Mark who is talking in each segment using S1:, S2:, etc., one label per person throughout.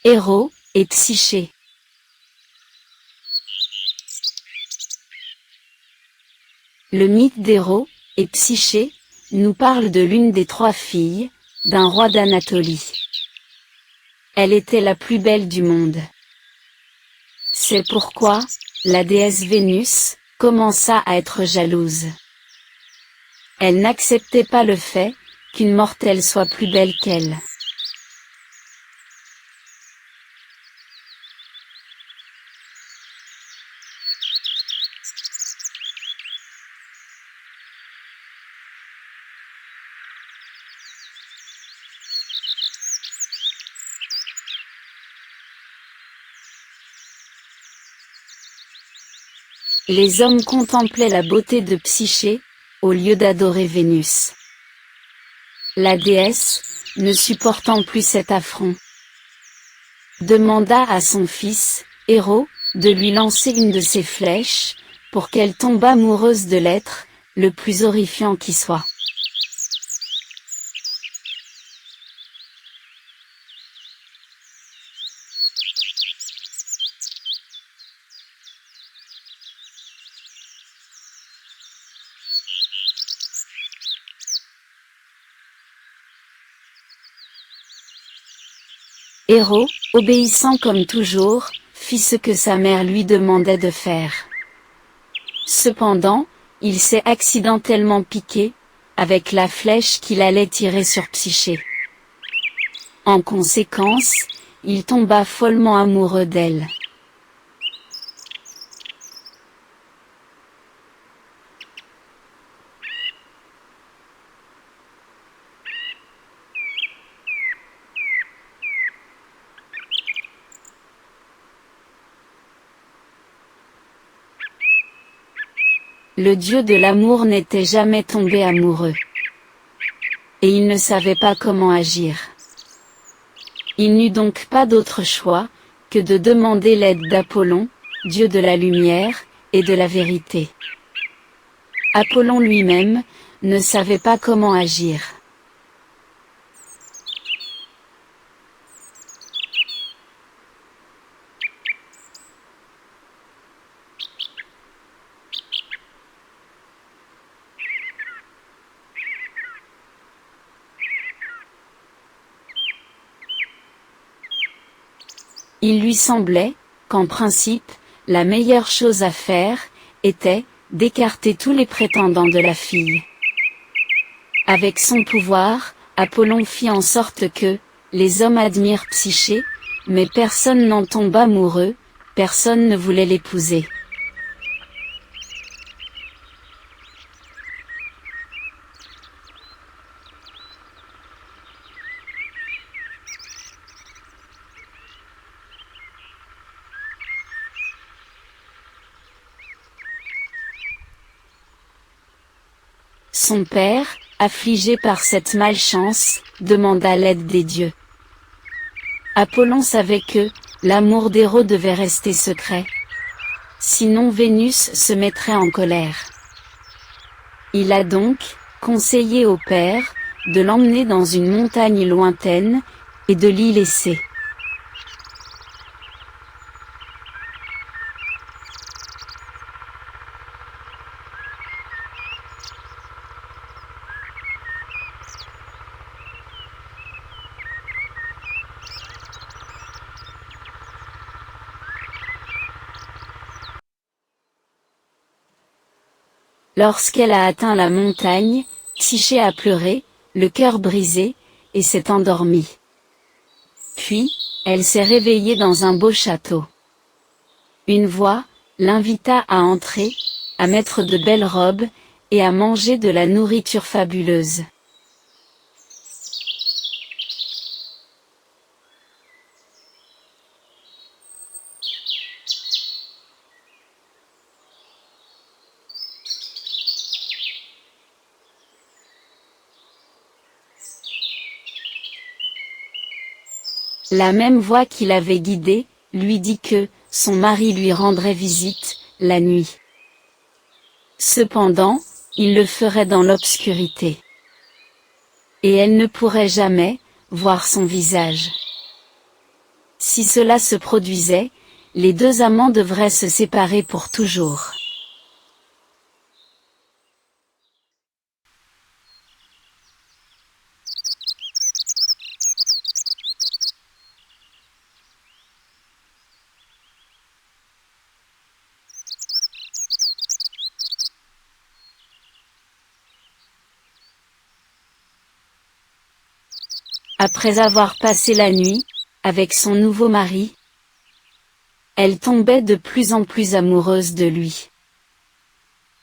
S1: Héros et Psyché. Le mythe d'Héros et Psyché nous parle de l'une des 3 filles d'un roi d'Anatolie. Elle était la plus belle du monde. C'est pourquoi la déesse Vénus commença à être jalouse. Elle n'acceptait pas le fait qu'une mortelle soit plus belle qu'elle. Les hommes contemplaient la beauté de Psyché, au lieu d'adorer Vénus. La déesse, ne supportant plus cet affront, demanda à son fils, Héros, de lui lancer une de ses flèches, pour qu'elle tombe amoureuse de l'être, le plus horrifiant qui soit. Héros, obéissant comme toujours, fit ce que sa mère lui demandait de faire. Cependant, il s'est accidentellement piqué, avec la flèche qu'il allait tirer sur Psyché. En conséquence, il tomba follement amoureux d'elle. Le dieu de l'amour n'était jamais tombé amoureux. Et il ne savait pas comment agir. Il n'eut donc pas d'autre choix, que de demander l'aide d'Apollon, dieu de la lumière, et de la vérité. Apollon lui-même, ne savait pas comment agir. Il lui semblait, qu'en principe, la meilleure chose à faire, était, d'écarter tous les prétendants de la fille. Avec son pouvoir, Apollon fit en sorte que, les hommes admirent Psyché, mais personne n'en tombe amoureux, personne ne voulait l'épouser. Son père, affligé par cette malchance, demanda l'aide des dieux. Apollon savait que, l'amour d'Héros devait rester secret. Sinon Vénus se mettrait en colère. Il a donc conseillé au père, de l'emmener dans une montagne lointaine, et de l'y laisser. Lorsqu'elle a atteint la montagne, Psyché a pleuré, le cœur brisé, et s'est endormie. Puis, elle s'est réveillée dans un beau château. Une voix l'invita à entrer, à mettre de belles robes, et à manger de la nourriture fabuleuse. La même voix qui l'avait guidée, lui dit que, son mari lui rendrait visite, la nuit. Cependant, il le ferait dans l'obscurité. Et elle ne pourrait jamais, voir son visage. Si cela se produisait, les deux amants devraient se séparer pour toujours. Après avoir passé la nuit avec son nouveau mari, elle tombait de plus en plus amoureuse de lui.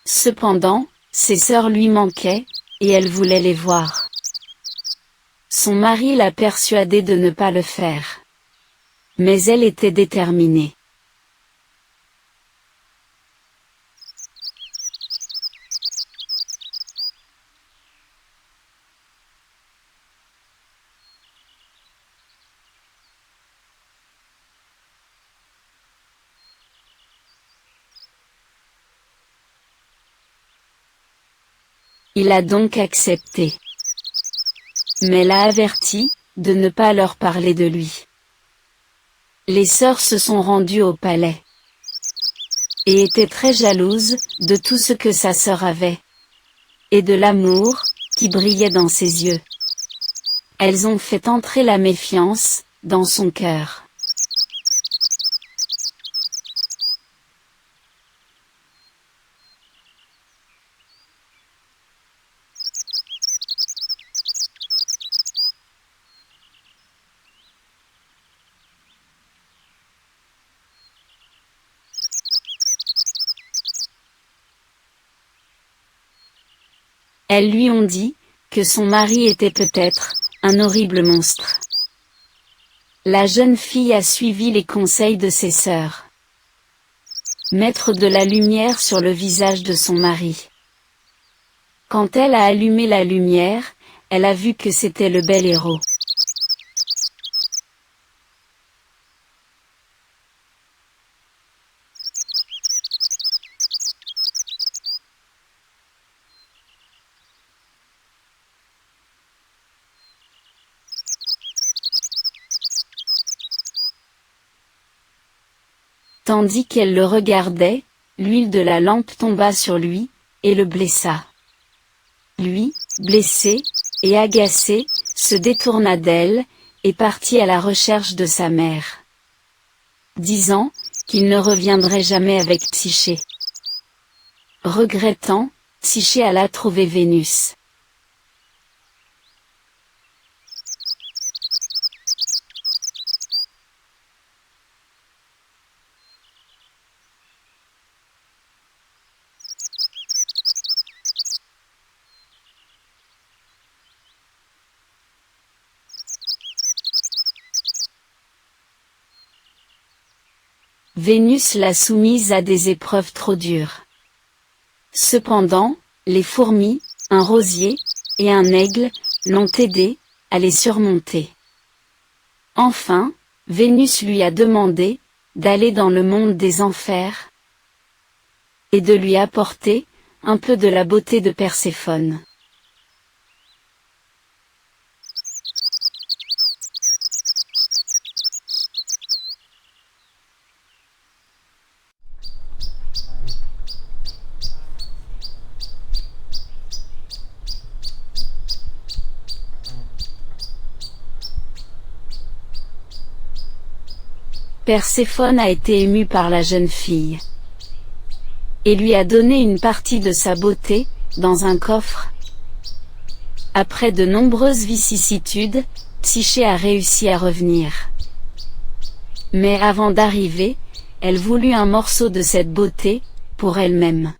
S1: Cependant, ses sœurs lui manquaient, et elle voulait les voir. Son mari l'a persuadée de ne pas le faire. Mais elle était déterminée. Il a donc accepté. Mais l'a averti de ne pas leur parler de lui. Les sœurs se sont rendues au palais et étaient très jalouses de tout ce que sa sœur avait et de l'amour qui brillait dans ses yeux. Elles ont fait entrer la méfiance dans son cœur. Elles lui ont dit que son mari était peut-être un horrible monstre. La jeune fille a suivi les conseils de ses sœurs. Mettre de la lumière sur le visage de son mari. Quand elle a allumé la lumière, elle a vu que c'était le bel héros. Tandis qu'elle le regardait, l'huile de la lampe tomba sur lui, et le blessa. Lui, blessé, et agacé, se détourna d'elle, et partit à la recherche de sa mère, disant qu'il ne reviendrait jamais avec Psyché. Regrettant, Psyché alla trouver Vénus. Vénus l'a soumise à des épreuves trop dures. Cependant, les fourmis, un rosier, et un aigle, l'ont aidé à les surmonter. Enfin, Vénus lui a demandé d'aller dans le monde des enfers et de lui apporter un peu de la beauté de Perséphone. Perséphone a été émue par la jeune fille et lui a donné une partie de sa beauté, dans un coffre. Après de nombreuses vicissitudes, Psyché a réussi à revenir. Mais avant d'arriver, elle voulut un morceau de cette beauté, pour elle-même.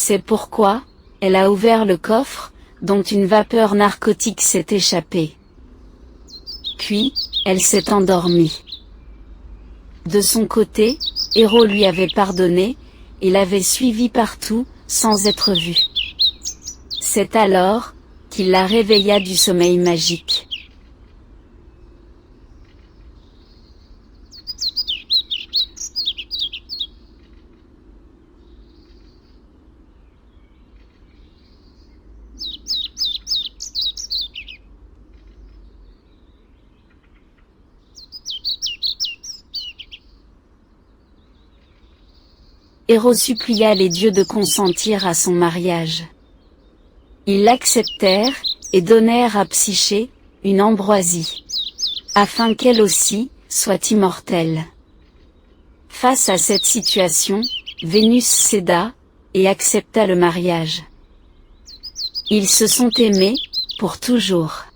S1: C'est pourquoi, elle a ouvert le coffre, dont une vapeur narcotique s'est échappée. Puis, elle s'est endormie. De son côté, Héro lui avait pardonné, et l'avait suivi partout, sans être vu. C'est alors qu'il la réveilla du sommeil magique. Héros supplia les dieux de consentir à son mariage. Ils l'acceptèrent, et donnèrent à Psyché, une ambroisie, afin qu'elle aussi, soit immortelle. Face à cette situation, Vénus céda, et accepta le mariage. Ils se sont aimés, pour toujours.